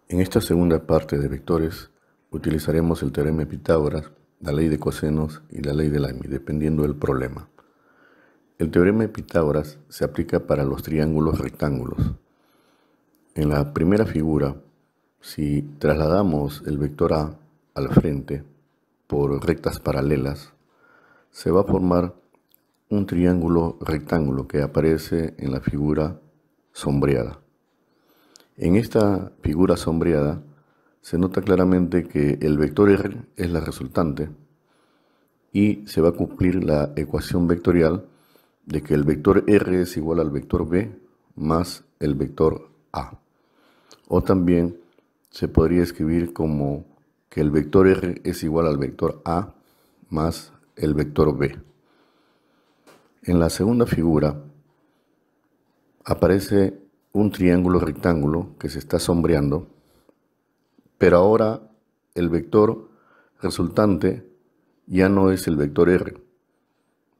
En esta segunda parte de vectores utilizaremos el teorema de Pitágoras, la ley de cosenos y la ley de Lamy, dependiendo del problema. El teorema de Pitágoras se aplica para los triángulos rectángulos. En la primera figura, si trasladamos el vector A al frente por rectas paralelas, se va a formar un triángulo rectángulo que aparece en la figura sombreada. En esta figura sombreada se nota claramente que el vector R es la resultante y se va a cumplir la ecuación vectorial de que el vector R es igual al vector B más el vector A. O también se podría escribir como que el vector R es igual al vector A más el vector B. En la segunda figura aparece un triángulo rectángulo que se está sombreando, pero ahora el vector resultante ya no es el vector R,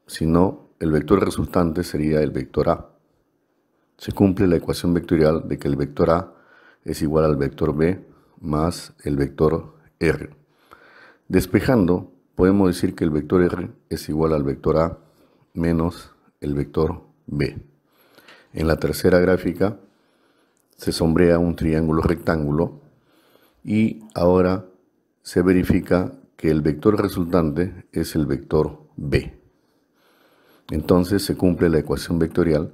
sino el vector resultante sería el vector A. Se cumple la ecuación vectorial de que el vector A es igual al vector B más el vector R. Despejando, podemos decir que el vector R es igual al vector A menos el vector B. En la tercera gráfica se sombrea un triángulo rectángulo y ahora se verifica que el vector resultante es el vector B. Entonces se cumple la ecuación vectorial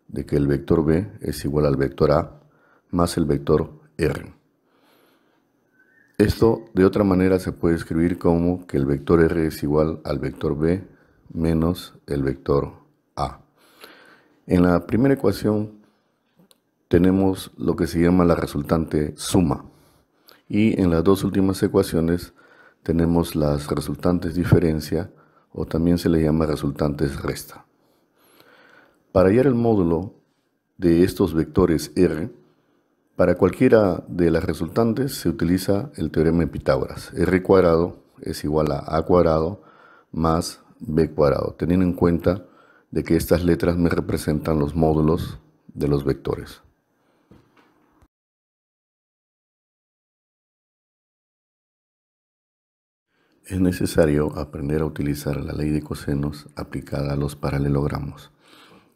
de que el vector B es igual al vector A más el vector R. Esto de otra manera se puede escribir como que el vector R es igual al vector B menos el vector A. En la primera ecuación tenemos lo que se llama la resultante suma y en las dos últimas ecuaciones tenemos las resultantes diferencia o también se le llama resultantes resta. Para hallar el módulo de estos vectores R, para cualquiera de las resultantes se utiliza el teorema de Pitágoras. R cuadrado es igual a A cuadrado más B cuadrado, teniendo en cuenta de que estas letras me representan los módulos de los vectores. Es necesario aprender a utilizar la ley de cosenos aplicada a los paralelogramos.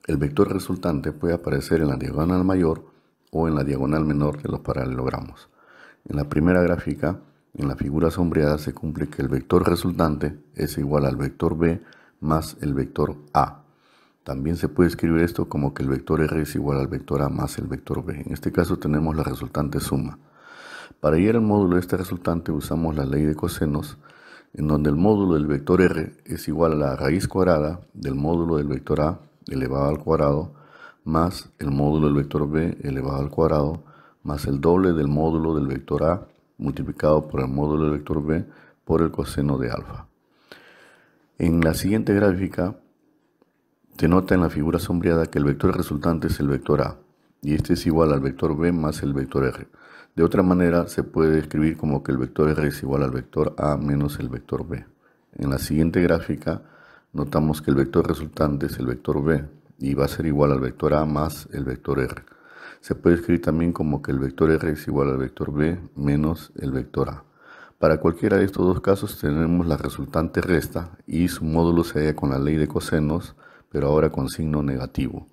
El vector resultante puede aparecer en la diagonal mayor o en la diagonal menor de los paralelogramos. En la primera gráfica, en la figura sombreada, se cumple que el vector resultante es igual al vector B más el vector A. También se puede escribir esto como que el vector R es igual al vector A más el vector B. En este caso tenemos la resultante suma. Para hallar el módulo de este resultante usamos la ley de cosenos, en donde el módulo del vector R es igual a la raíz cuadrada del módulo del vector A elevado al cuadrado más el módulo del vector B elevado al cuadrado más el doble del módulo del vector A multiplicado por el módulo del vector B por el coseno de alfa. En la siguiente gráfica se nota en la figura sombreada que el vector resultante es el vector A y este es igual al vector B más el vector R. De otra manera se puede escribir como que el vector R es igual al vector A menos el vector B. En la siguiente gráfica notamos que el vector resultante es el vector B y va a ser igual al vector A más el vector R. Se puede escribir también como que el vector R es igual al vector B menos el vector A. Para cualquiera de estos dos casos tenemos la resultante resta y su módulo se halla con la ley de cosenos, pero ahora con signo negativo.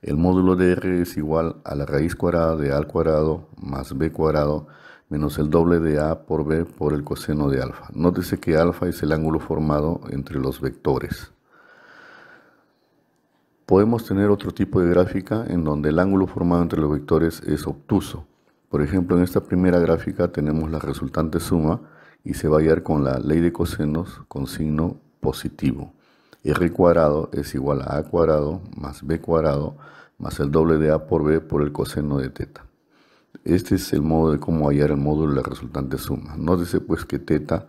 El módulo de R es igual a la raíz cuadrada de A al cuadrado más B cuadrado menos el doble de A por B por el coseno de alfa. Nótese que alfa es el ángulo formado entre los vectores. Podemos tener otro tipo de gráfica en donde el ángulo formado entre los vectores es obtuso. Por ejemplo, en esta primera gráfica tenemos la resultante suma y se va a hallar con la ley de cosenos con signo positivo. R cuadrado es igual a A cuadrado más B cuadrado más el doble de A por B por el coseno de teta. Este es el modo de cómo hallar el módulo de la resultante suma. Nótese pues que teta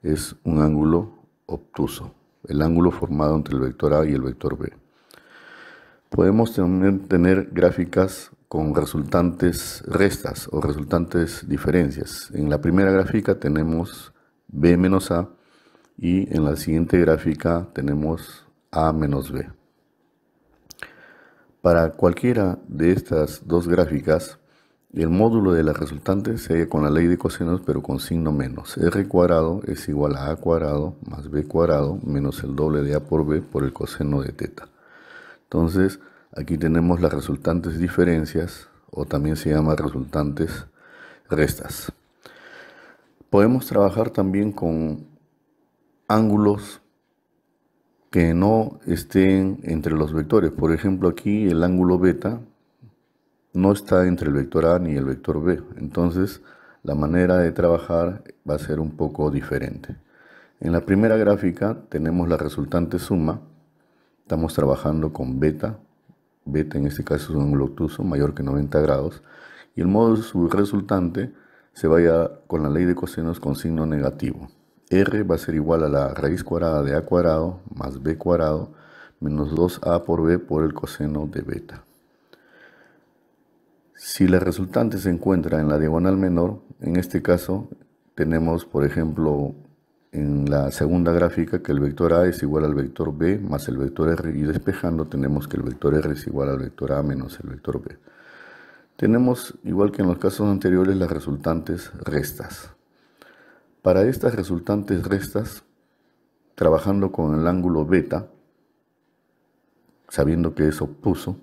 es un ángulo obtuso, el ángulo formado entre el vector A y el vector B. Podemos también tener gráficas con resultantes restas o resultantes diferencias. En la primera gráfica tenemos B menos A y en la siguiente gráfica tenemos A menos B. Para cualquiera de estas dos gráficas, Y el módulo de la resultante se halla con la ley de cosenos, pero con signo menos. R cuadrado es igual a cuadrado más b cuadrado menos el doble de a por b por el coseno de teta. Entonces, aquí tenemos las resultantes diferencias, o también se llama resultantes restas. Podemos trabajar también con ángulos que no estén entre los vectores. Por ejemplo, aquí el ángulo beta no está entre el vector A ni el vector B. Entonces, la manera de trabajar va a ser un poco diferente. En la primera gráfica tenemos la resultante suma. Estamos trabajando con beta. Beta en este caso es un ángulo obtuso mayor que 90 grados. Y el modo subresultante se vaya con la ley de cosenos con signo negativo. R va a ser igual a la raíz cuadrada de a cuadrado más b cuadrado menos 2a por b por el coseno de beta. Si la resultante se encuentra en la diagonal menor, en este caso tenemos, por ejemplo, en la segunda gráfica que el vector A es igual al vector B más el vector R, y despejando tenemos que el vector R es igual al vector A menos el vector B. Tenemos, igual que en los casos anteriores, las resultantes restas. Para estas resultantes restas, trabajando con el ángulo beta, sabiendo que es obtuso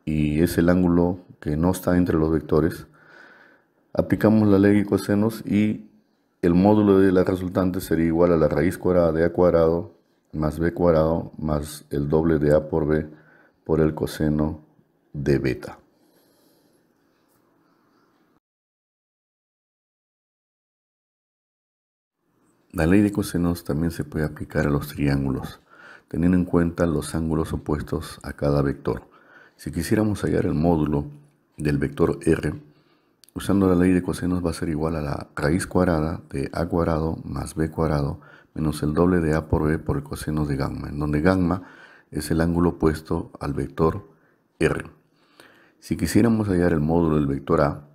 y es el ángulo que no está entre los vectores, aplicamos la ley de cosenos y el módulo de la resultante sería igual a la raíz cuadrada de a cuadrado más b cuadrado más el doble de a por b por el coseno de beta. La ley de cosenos también se puede aplicar a los triángulos, teniendo en cuenta los ángulos opuestos a cada vector. Si quisiéramos hallar el módulo del vector r, usando la ley de cosenos va a ser igual a la raíz cuadrada de a cuadrado más b cuadrado menos el doble de a por b por el coseno de gamma, en donde gamma es el ángulo opuesto al vector r. Si quisiéramos hallar el módulo del vector a,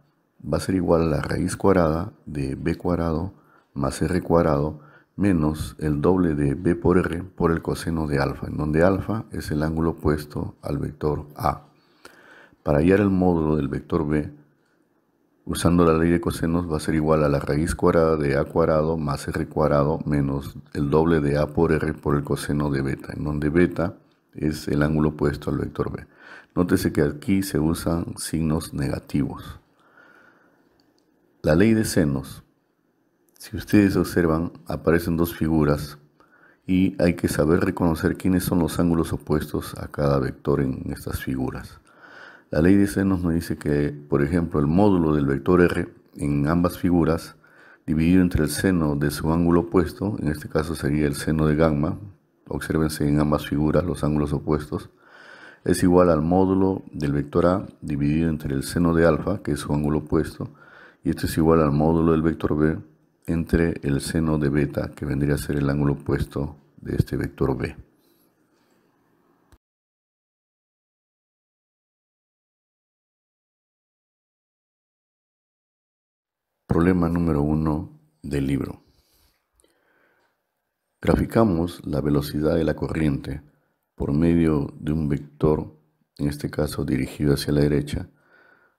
va a ser igual a la raíz cuadrada de b cuadrado más r cuadrado menos el doble de b por r por el coseno de alfa, en donde alfa es el ángulo opuesto al vector a. Para hallar el módulo del vector b, usando la ley de cosenos, va a ser igual a la raíz cuadrada de a cuadrado más r cuadrado menos el doble de a por r por el coseno de beta, en donde beta es el ángulo opuesto al vector b. Nótese que aquí se usan signos negativos. La ley de senos, si ustedes observan, aparecen dos figuras y hay que saber reconocer quiénes son los ángulos opuestos a cada vector en estas figuras. La ley de senos nos dice que, por ejemplo, el módulo del vector r en ambas figuras, dividido entre el seno de su ángulo opuesto, en este caso sería el seno de gamma, obsérvense en ambas figuras los ángulos opuestos, es igual al módulo del vector a dividido entre el seno de alfa, que es su ángulo opuesto, y esto es igual al módulo del vector b entre el seno de beta, que vendría a ser el ángulo opuesto de este vector b. Problema número 1 del libro. Graficamos la velocidad de la corriente por medio de un vector, en este caso dirigido hacia la derecha,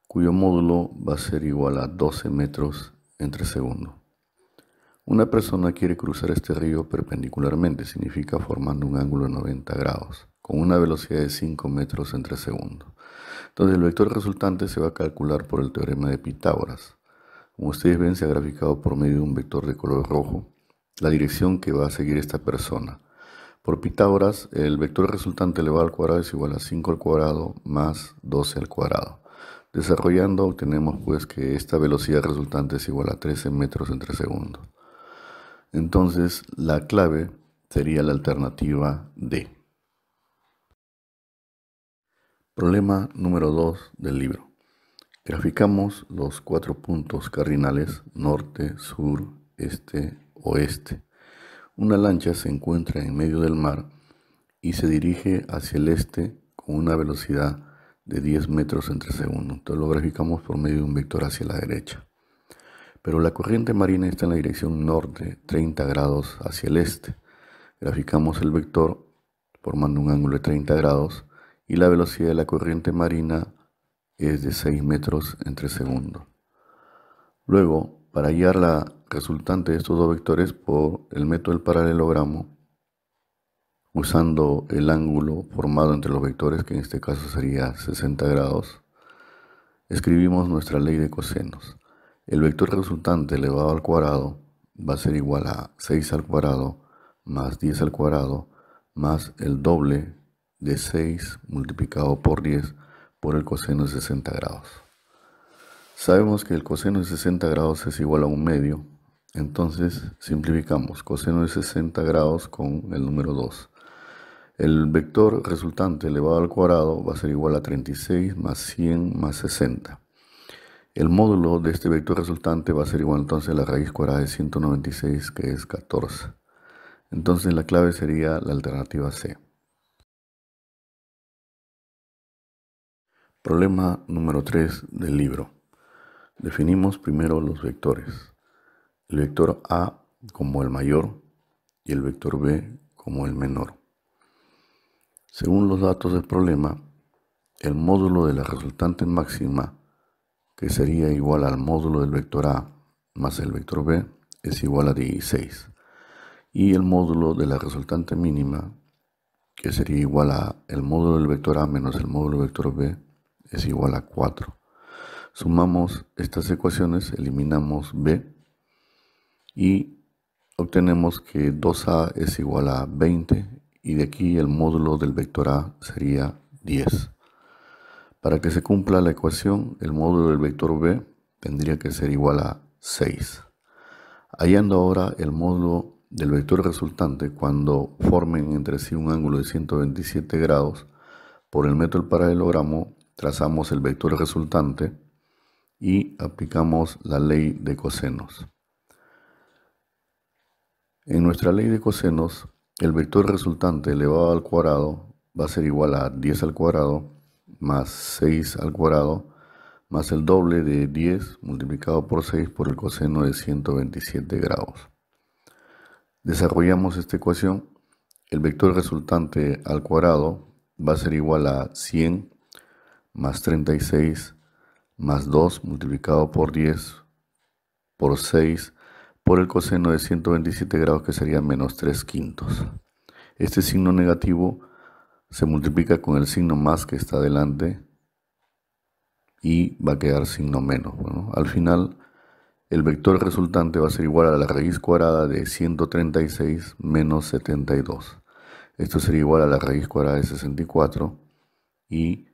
cuyo módulo va a ser igual a 12 metros entre segundo. Una persona quiere cruzar este río perpendicularmente, significa formando un ángulo de 90 grados, con una velocidad de 5 metros entre segundo. Entonces el vector resultante se va a calcular por el teorema de Pitágoras. Como ustedes ven, se ha graficado por medio de un vector de color rojo la dirección que va a seguir esta persona. Por Pitágoras, el vector resultante elevado al cuadrado es igual a 5 al cuadrado más 12 al cuadrado. Desarrollando, obtenemos pues que esta velocidad resultante es igual a 13 metros entre segundo. Entonces, la clave sería la alternativa D. Problema número 2 del libro. Graficamos los 4 puntos cardinales norte, sur, este, oeste. Una lancha se encuentra en medio del mar y se dirige hacia el este con una velocidad de 10 metros entre segundo. Entonces lo graficamos por medio de un vector hacia la derecha. Pero la corriente marina está en la dirección norte, 30 grados hacia el este. Graficamos el vector formando un ángulo de 30 grados y la velocidad de la corriente marina es de 6 metros entre segundo. Luego, para hallar la resultante de estos dos vectores por el método del paralelogramo, usando el ángulo formado entre los vectores, que en este caso sería 60 grados, escribimos nuestra ley de cosenos. El vector resultante elevado al cuadrado va a ser igual a 6 al cuadrado más 10 al cuadrado más el doble de 6 multiplicado por 10 por el coseno de 60 grados. Sabemos que el coseno de 60 grados es igual a un medio, entonces simplificamos coseno de 60 grados con el número 2. El vector resultante elevado al cuadrado va a ser igual a 36 más 100 más 60. El módulo de este vector resultante va a ser igual entonces a la raíz cuadrada de 196, que es 14. Entonces la clave sería la alternativa C. Problema número 3 del libro. Definimos primero los vectores. El vector A como el mayor y el vector B como el menor. Según los datos del problema, el módulo de la resultante máxima, que sería igual al módulo del vector A más el vector B, es igual a 16. Y el módulo de la resultante mínima, que sería igual a el módulo del vector A menos el módulo del vector B, es igual a 4. Sumamos estas ecuaciones, eliminamos B y obtenemos que 2A es igual a 20 y de aquí el módulo del vector A sería 10. Para que se cumpla la ecuación, el módulo del vector B tendría que ser igual a 6. Hallando ahora el módulo del vector resultante cuando formen entre sí un ángulo de 127 grados, por el método del paralelogramo trazamos el vector resultante y aplicamos la ley de cosenos. En nuestra ley de cosenos, el vector resultante elevado al cuadrado va a ser igual a 10 al cuadrado más 6 al cuadrado más el doble de 10 multiplicado por 6 por el coseno de 127 grados. Desarrollamos esta ecuación. El vector resultante al cuadrado va a ser igual a 100 más 36 más 2 multiplicado por 10 por 6 por el coseno de 127 grados, que sería menos 3/5. Este signo negativo se multiplica con el signo más que está delante y va a quedar signo menos. Bueno, al final el vector resultante va a ser igual a la raíz cuadrada de 136 menos 72. Esto sería igual a la raíz cuadrada de 64 y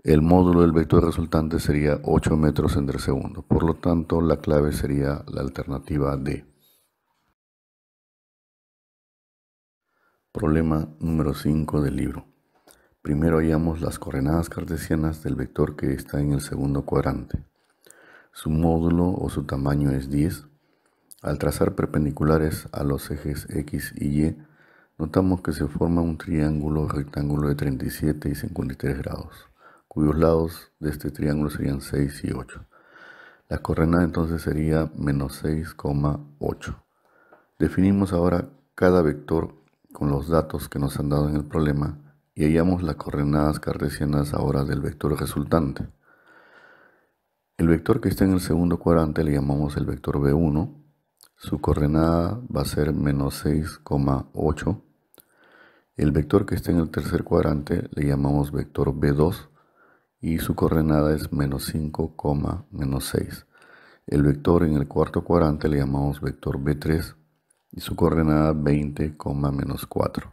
el módulo del vector resultante sería 8 metros entre segundo. Por lo tanto, la clave sería la alternativa D. Problema número 5 del libro. Primero hallamos las coordenadas cartesianas del vector que está en el segundo cuadrante. Su módulo o su tamaño es 10. Al trazar perpendiculares a los ejes X y Y, notamos que se forma un triángulo rectángulo de 37 y 53 grados, cuyos lados de este triángulo serían 6 y 8. La coordenada entonces sería menos 6,8. Definimos ahora cada vector con los datos que nos han dado en el problema y hallamos las coordenadas cartesianas ahora del vector resultante. El vector que está en el segundo cuadrante le llamamos el vector B1. Su coordenada va a ser menos 6,8. El vector que está en el tercer cuadrante le llamamos vector B2 y su coordenada es menos 5, menos 6. El vector en el cuarto cuadrante le llamamos vector B3 y su coordenada 20, menos 4.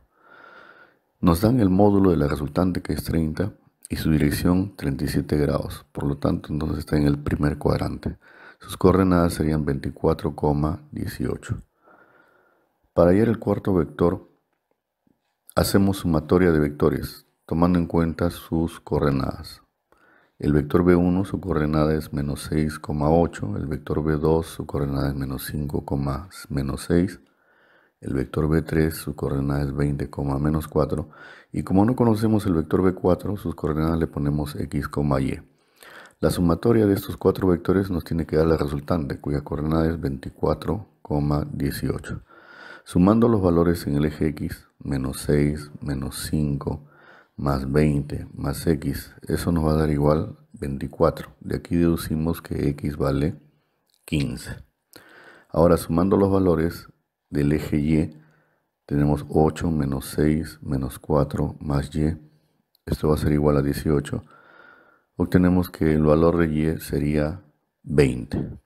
Nos dan el módulo de la resultante, que es 30, y su dirección 37 grados. Por lo tanto, entonces está en el primer cuadrante. Sus coordenadas serían 24, 18. Para hallar el cuarto vector, hacemos sumatoria de vectores, tomando en cuenta sus coordenadas. El vector B1, su coordenada es menos 6,8. El vector B2, su coordenada es menos 5, menos 6. El vector B3, su coordenada es 20, menos 4. Y como no conocemos el vector B4, sus coordenadas le ponemos X, Y. La sumatoria de estos cuatro vectores nos tiene que dar la resultante, cuya coordenada es 24, 18. Sumando los valores en el eje X, menos 6, menos 5, más 20 más x, eso nos va a dar igual 24. De aquí deducimos que x vale 15. Ahora, sumando los valores del eje y, tenemos 8 menos 6 menos 4 más y. Esto va a ser igual a 18. Obtenemos que el valor de y sería 20.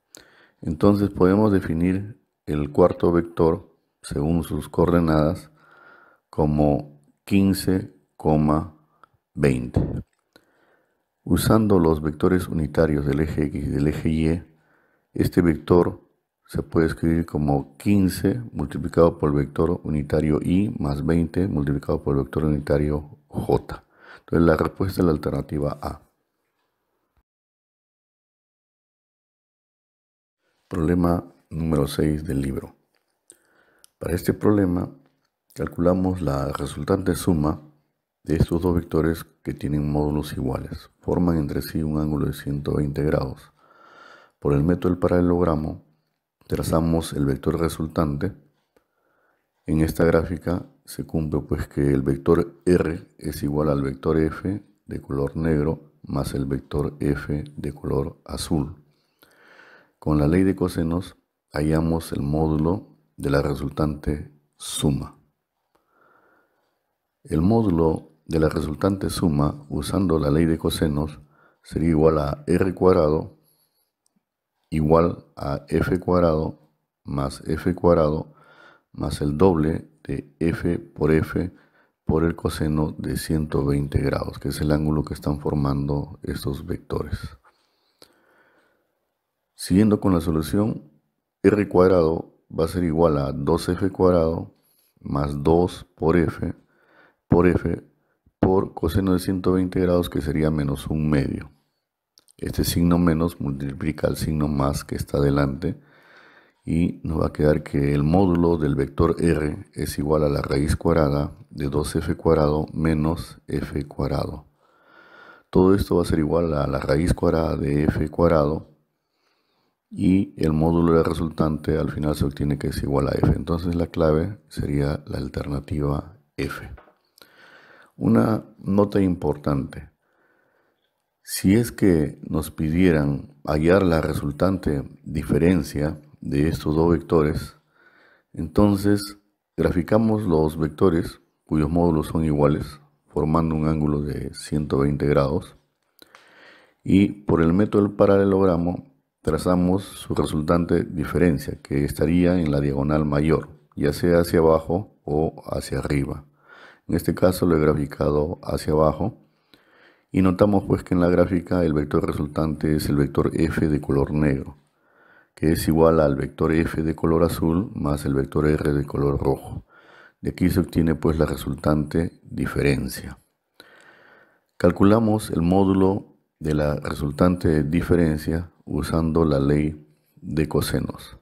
Entonces podemos definir el cuarto vector según sus coordenadas como 15,20. Usando los vectores unitarios del eje x y del eje y, este vector se puede escribir como 15 multiplicado por el vector unitario y más 20 multiplicado por el vector unitario j. Entonces la respuesta es la alternativa A. Problema número 6 del libro. Para este problema calculamos la resultante suma de estos dos vectores que tienen módulos iguales. Forman entre sí un ángulo de 120 grados. Por el método del paralelogramo trazamos el vector resultante. En esta gráfica se cumple pues que el vector R es igual al vector F de color negro más el vector F de color azul. Con la ley de cosenos hallamos el módulo de la resultante suma. El módulo de la resultante suma, usando la ley de cosenos, sería igual a R cuadrado igual a F cuadrado más F cuadrado más el doble de F por el coseno de 120 grados, que es el ángulo que están formando estos vectores. Siguiendo con la solución, R cuadrado va a ser igual a 2F cuadrado más 2 por F por coseno de 120 grados, que sería menos un medio. Este signo menos multiplica el signo más que está delante y nos va a quedar que el módulo del vector R es igual a la raíz cuadrada de 2F cuadrado menos F cuadrado. Todo esto va a ser igual a la raíz cuadrada de F cuadrado y el módulo de la resultante al final se obtiene que es igual a F. Entonces la clave sería la alternativa F. Una nota importante: si es que nos pidieran hallar la resultante diferencia de estos dos vectores, entonces graficamos los vectores cuyos módulos son iguales, formando un ángulo de 120 grados, y por el método del paralelogramo trazamos su resultante diferencia, que estaría en la diagonal mayor, ya sea hacia abajo o hacia arriba. En este caso lo he graficado hacia abajo y notamos pues que en la gráfica el vector resultante es el vector F de color negro, que es igual al vector F de color azul más el vector R de color rojo. De aquí se obtiene pues la resultante diferencia. Calculamos el módulo de la resultante diferencia usando la ley de cosenos.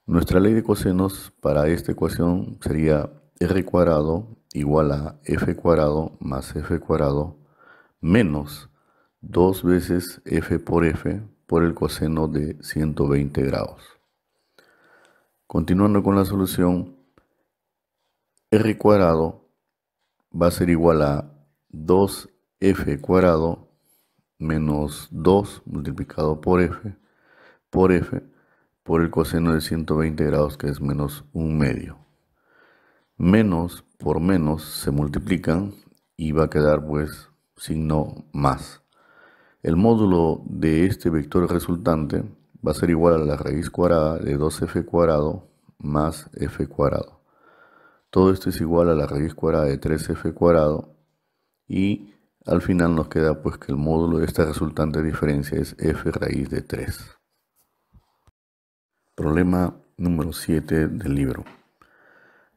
Nuestra ley de cosenos para esta ecuación sería R cuadrado igual a F cuadrado más F cuadrado menos 2 veces F por el coseno de 120 grados. Continuando con la solución, R cuadrado va a ser igual a 2F cuadrado menos 2 multiplicado por F por el coseno de 120 grados, que es menos un medio. Menos por menos se multiplican y va a quedar pues signo más. El módulo de este vector resultante va a ser igual a la raíz cuadrada de 2F cuadrado más F cuadrado. Todo esto es igual a la raíz cuadrada de 3F cuadrado y al final nos queda pues que el módulo de esta resultante diferencia es F raíz de 3. Problema número 7 del libro.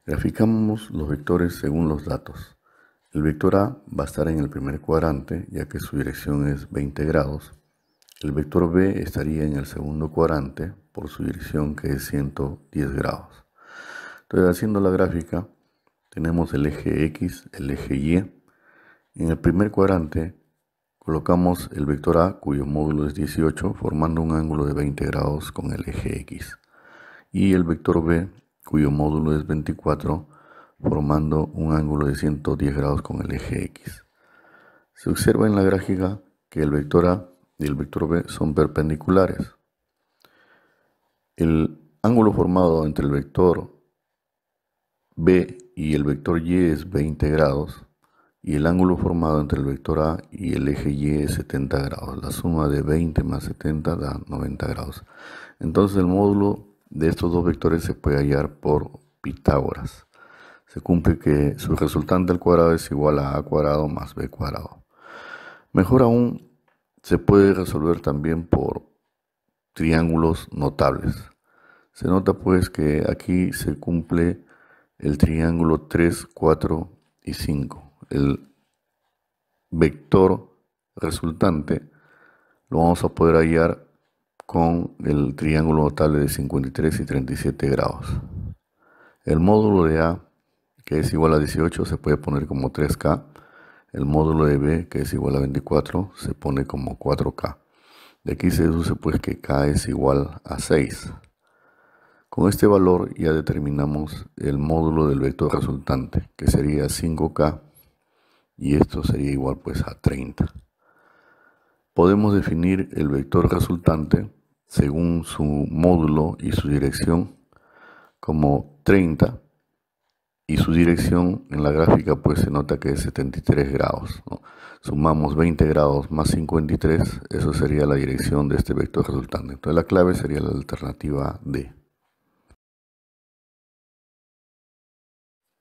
Graficamos los vectores según los datos. El vector A va a estar en el primer cuadrante, ya que su dirección es 20 grados. El vector B estaría en el segundo cuadrante, por su dirección que es 110 grados. Entonces, haciendo la gráfica, tenemos el eje X, el eje Y. En el primer cuadrante colocamos el vector A, cuyo módulo es 18, formando un ángulo de 20 grados con el eje X. Y el vector B, cuyo módulo es 24, formando un ángulo de 110 grados con el eje X. Se observa en la gráfica que el vector A y el vector B son perpendiculares. El ángulo formado entre el vector B y el vector Y es 20 grados y el ángulo formado entre el vector A y el eje Y es 70 grados. La suma de 20 más 70 da 90 grados. Entonces el módulo de estos dos vectores se puede hallar por Pitágoras. Se cumple que su resultante al cuadrado es igual a cuadrado más b cuadrado. Mejor aún, se puede resolver también por triángulos notables. Se nota pues que aquí se cumple el triángulo 3, 4 y 5. El vector resultante lo vamos a poder hallar con el triángulo notable de 53 y 37 grados. El módulo de A, que es igual a 18, se puede poner como 3K. El módulo de B, que es igual a 24, se pone como 4K. De aquí se deduce pues que K es igual a 6. Con este valor ya determinamos el módulo del vector resultante, que sería 5K, y esto sería igual pues a 30. Podemos definir el vector resultante según su módulo y su dirección como 30, y su dirección en la gráfica pues se nota que es 73 grados, ¿no? Sumamos 20 grados más 53, eso sería la dirección de este vector resultante. Entonces la clave sería la alternativa D.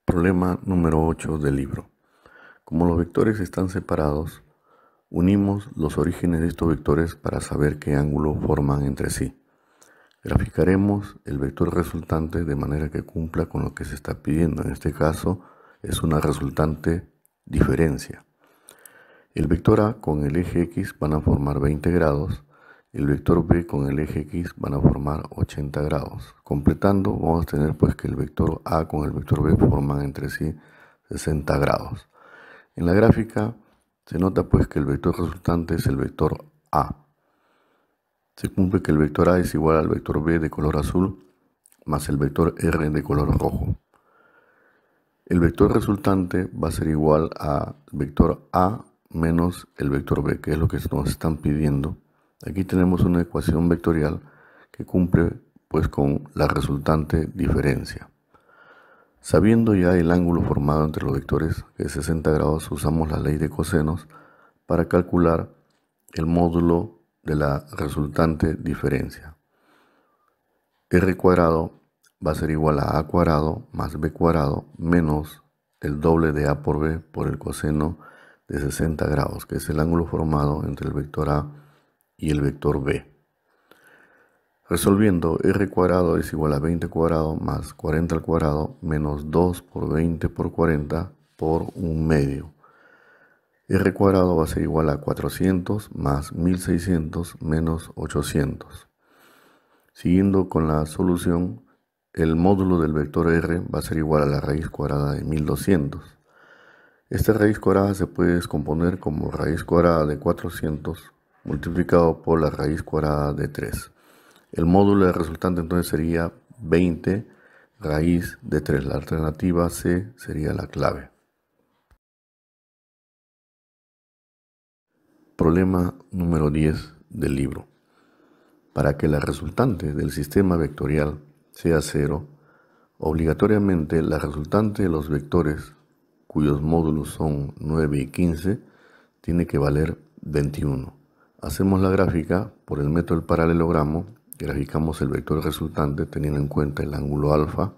Problema número 8 del libro. Como los vectores están separados, unimos los orígenes de estos vectores para saber qué ángulo forman entre sí. Graficaremos el vector resultante de manera que cumpla con lo que se está pidiendo. En este caso es una resultante diferencia. El vector A con el eje X van a formar 20 grados. El vector B con el eje X van a formar 80 grados. Completando, vamos a tener pues que el vector A con el vector B forman entre sí 60 grados. En la gráfica se nota pues que el vector resultante es el vector A. Se cumple que el vector A es igual al vector B de color azul más el vector R de color rojo. El vector resultante va a ser igual a vector A menos el vector B, que es lo que nos están pidiendo. Aquí tenemos una ecuación vectorial que cumple pues con la resultante diferencia. Sabiendo ya el ángulo formado entre los vectores, que es 60 grados, usamos la ley de cosenos para calcular el módulo de la resultante diferencia. R cuadrado va a ser igual a cuadrado más b cuadrado menos el doble de a por b por el coseno de 60 grados, que es el ángulo formado entre el vector A y el vector B. Resolviendo, r cuadrado es igual a 20 cuadrado más 40 al cuadrado menos 2 por 20 por 40 por 1/2. R cuadrado va a ser igual a 400 más 1600 menos 800. Siguiendo con la solución, el módulo del vector R va a ser igual a la raíz cuadrada de 1200. Esta raíz cuadrada se puede descomponer como raíz cuadrada de 400 multiplicado por la raíz cuadrada de 3. El módulo del resultante entonces sería 20 raíz de 3. La alternativa C sería la clave. Problema número 10 del libro. Para que la resultante del sistema vectorial sea 0, obligatoriamente la resultante de los vectores cuyos módulos son 9 y 15 tiene que valer 21. Hacemos la gráfica por el método del paralelogramo. Graficamos el vector resultante teniendo en cuenta el ángulo alfa.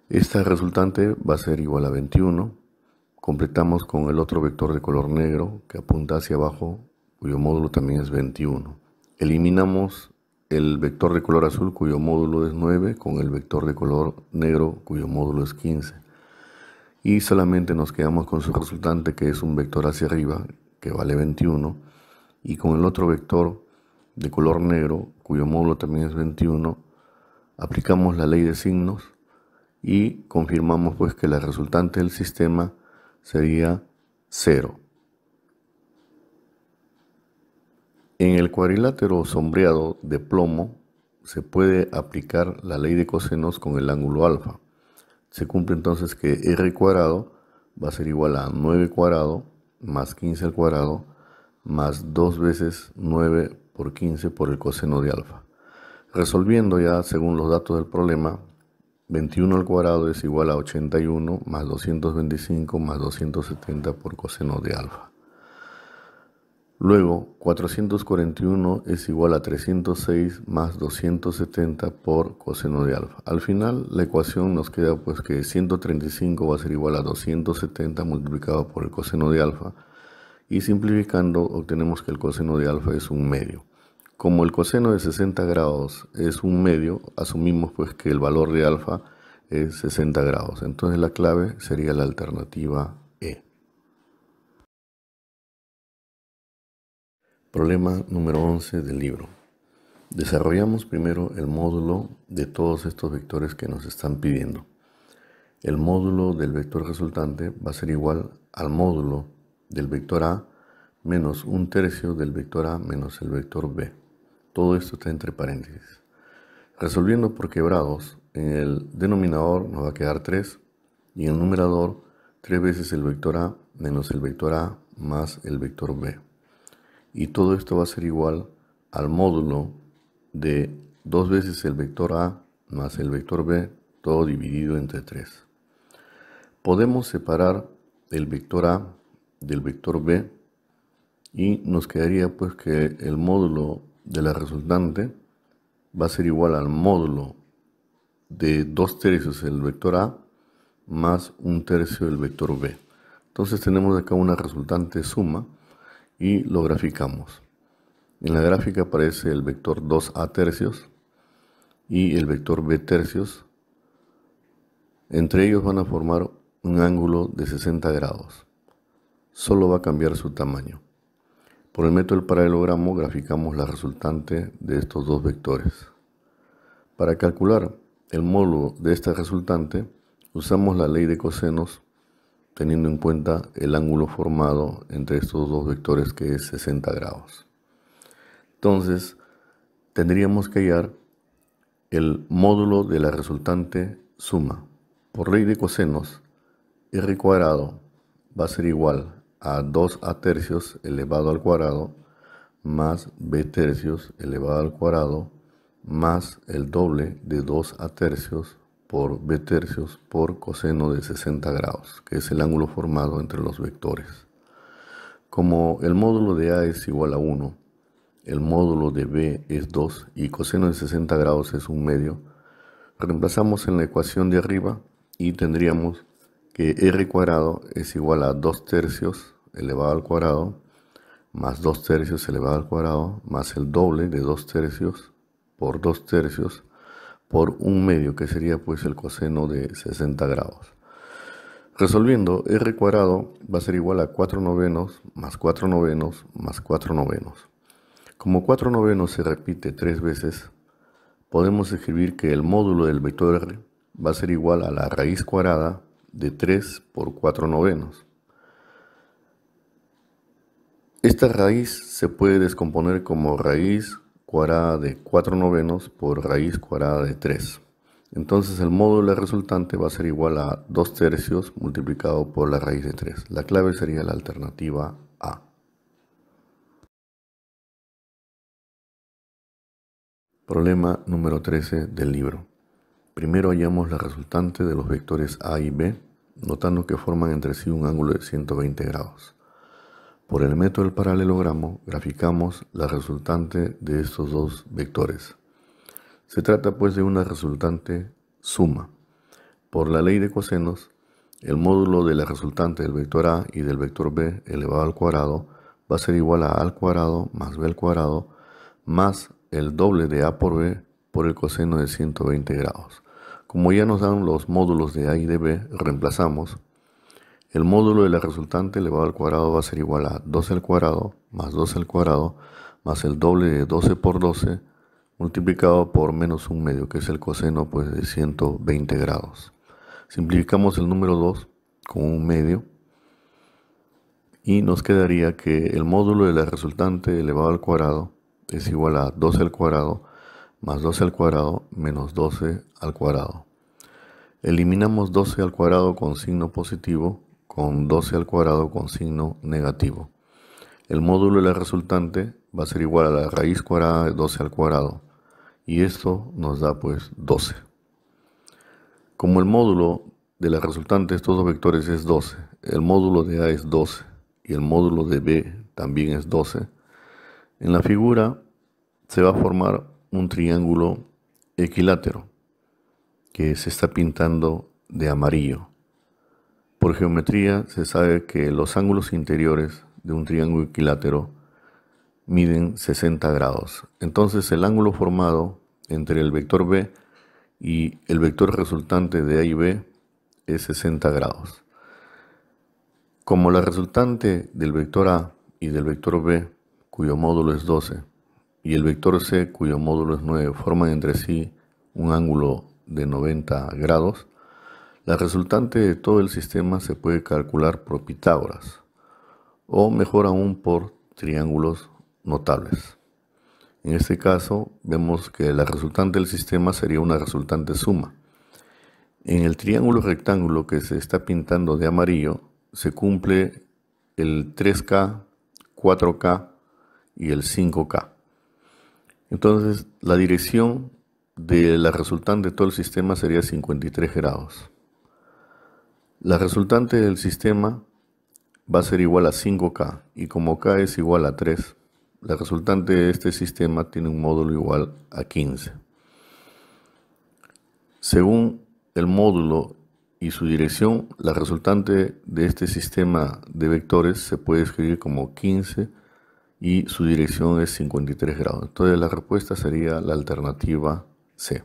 Esta resultante va a ser igual a 21. Completamos con el otro vector de color negro que apunta hacia abajo, cuyo módulo también es 21. Eliminamos el vector de color azul cuyo módulo es 9 con el vector de color negro cuyo módulo es 15. Y solamente nos quedamos con su resultante, que es un vector hacia arriba que vale 21, y con el otro vector de color negro cuyo módulo también es 21. Aplicamos la ley de signos y confirmamos pues que la resultante del sistema sería 0. En el cuadrilátero sombreado de plomo se puede aplicar la ley de cosenos con el ángulo alfa. Se cumple entonces que r cuadrado va a ser igual a 9 cuadrado más 15 al cuadrado más 2 veces 9 por 15 por el coseno de alfa. Resolviendo ya según los datos del problema, 21 al cuadrado es igual a 81 más 225 más 270 por coseno de alfa. Luego, 441 es igual a 306 más 270 por coseno de alfa. Al final, la ecuación nos queda pues que 135 va a ser igual a 270 multiplicado por el coseno de alfa. Y simplificando, obtenemos que el coseno de alfa es un medio. Como el coseno de 60 grados es un medio, asumimos pues que el valor de alfa es 60 grados. Entonces la clave sería la alternativa E. Problema número 11 del libro. Desarrollamos primero el módulo de todos estos vectores que nos están pidiendo. El módulo del vector resultante va a ser igual al módulo del vector A menos 1/3 del vector A menos el vector B. Todo esto está entre paréntesis. Resolviendo por quebrados, en el denominador nos va a quedar 3 y en el numerador 3 veces el vector A menos el vector A más el vector B. Y todo esto va a ser igual al módulo de 2 veces el vector A más el vector B, todo dividido entre 3. Podemos separar el vector A del vector B y nos quedaría pues que el módulo de la resultante va a ser igual al módulo de 2/3 del vector A más 1/3 del vector B. Entonces tenemos acá una resultante suma y lo graficamos. En la gráfica aparece el vector 2A tercios y el vector B tercios. Entre ellos van a formar un ángulo de 60 grados. Solo va a cambiar su tamaño. Por el método del paralelogramo graficamos la resultante de estos dos vectores. Para calcular el módulo de esta resultante usamos la ley de cosenos teniendo en cuenta el ángulo formado entre estos dos vectores que es 60 grados. Entonces tendríamos que hallar el módulo de la resultante suma. Por ley de cosenos, r cuadrado va a ser igual a 2a tercios elevado al cuadrado más b tercios elevado al cuadrado más el doble de 2a tercios por b tercios por coseno de 60 grados, que es el ángulo formado entre los vectores. Como el módulo de a es igual a 1, el módulo de b es 2 y coseno de 60 grados es un medio, reemplazamos en la ecuación de arriba y tendríamos que r cuadrado es igual a 2 tercios elevado al cuadrado más 2 tercios elevado al cuadrado más el doble de 2 tercios por 2 tercios por un medio, que sería pues el coseno de 60 grados. Resolviendo, r cuadrado va a ser igual a 4 novenos más 4 novenos más 4 novenos. Como 4 novenos se repite 3 veces, podemos escribir que el módulo del vector r va a ser igual a la raíz cuadrada de 3 por 4 novenos. Esta raíz se puede descomponer como raíz cuadrada de 4 novenos por raíz cuadrada de 3. Entonces el módulo de la resultante va a ser igual a 2 tercios multiplicado por la raíz de 3. La clave sería la alternativa A. Problema número 13 del libro. Primero hallamos la resultante de los vectores A y B, notando que forman entre sí un ángulo de 120 grados. Por el método del paralelogramo graficamos la resultante de estos dos vectores. Se trata pues de una resultante suma. Por la ley de cosenos, el módulo de la resultante del vector A y del vector B elevado al cuadrado va a ser igual a A al cuadrado más B al cuadrado más el doble de A por B por el coseno de 120 grados. Como ya nos dan los módulos de A y de B, reemplazamos. El módulo de la resultante elevado al cuadrado va a ser igual a 12 al cuadrado más 12 al cuadrado más el doble de 12 por 12 multiplicado por menos un medio, que es el coseno pues, de 120 grados. Simplificamos el número 2 con un medio y nos quedaría que el módulo de la resultante elevado al cuadrado es igual a 12 al cuadrado más 12 al cuadrado menos 12 al cuadrado. Eliminamos 12 al cuadrado con signo positivo con 12 al cuadrado con signo negativo. El módulo de la resultante va a ser igual a la raíz cuadrada de 12 al cuadrado. Y esto nos da pues 12. Como el módulo de la resultante de estos dos vectores es 12, el módulo de A es 12 y el módulo de B también es 12, en la figura se va a formar un triángulo equilátero que se está pintando de amarillo. Por geometría se sabe que los ángulos interiores de un triángulo equilátero miden 60 grados. Entonces el ángulo formado entre el vector B y el vector resultante de A y B es 60 grados. Como la resultante del vector A y del vector B, cuyo módulo es 12, y el vector C, cuyo módulo es 9, forman entre sí un ángulo de 90 grados, la resultante de todo el sistema se puede calcular por Pitágoras, o mejor aún por triángulos notables. En este caso, vemos que la resultante del sistema sería una resultante suma. En el triángulo rectángulo que se está pintando de amarillo, se cumple el 3K, 4K y el 5K. Entonces, la dirección de la resultante de todo el sistema sería 53 grados. La resultante del sistema va a ser igual a 5K, y como K es igual a 3, la resultante de este sistema tiene un módulo igual a 15. Según el módulo y su dirección, la resultante de este sistema de vectores se puede escribir como 15 y su dirección es 53 grados. Entonces la respuesta sería la alternativa C.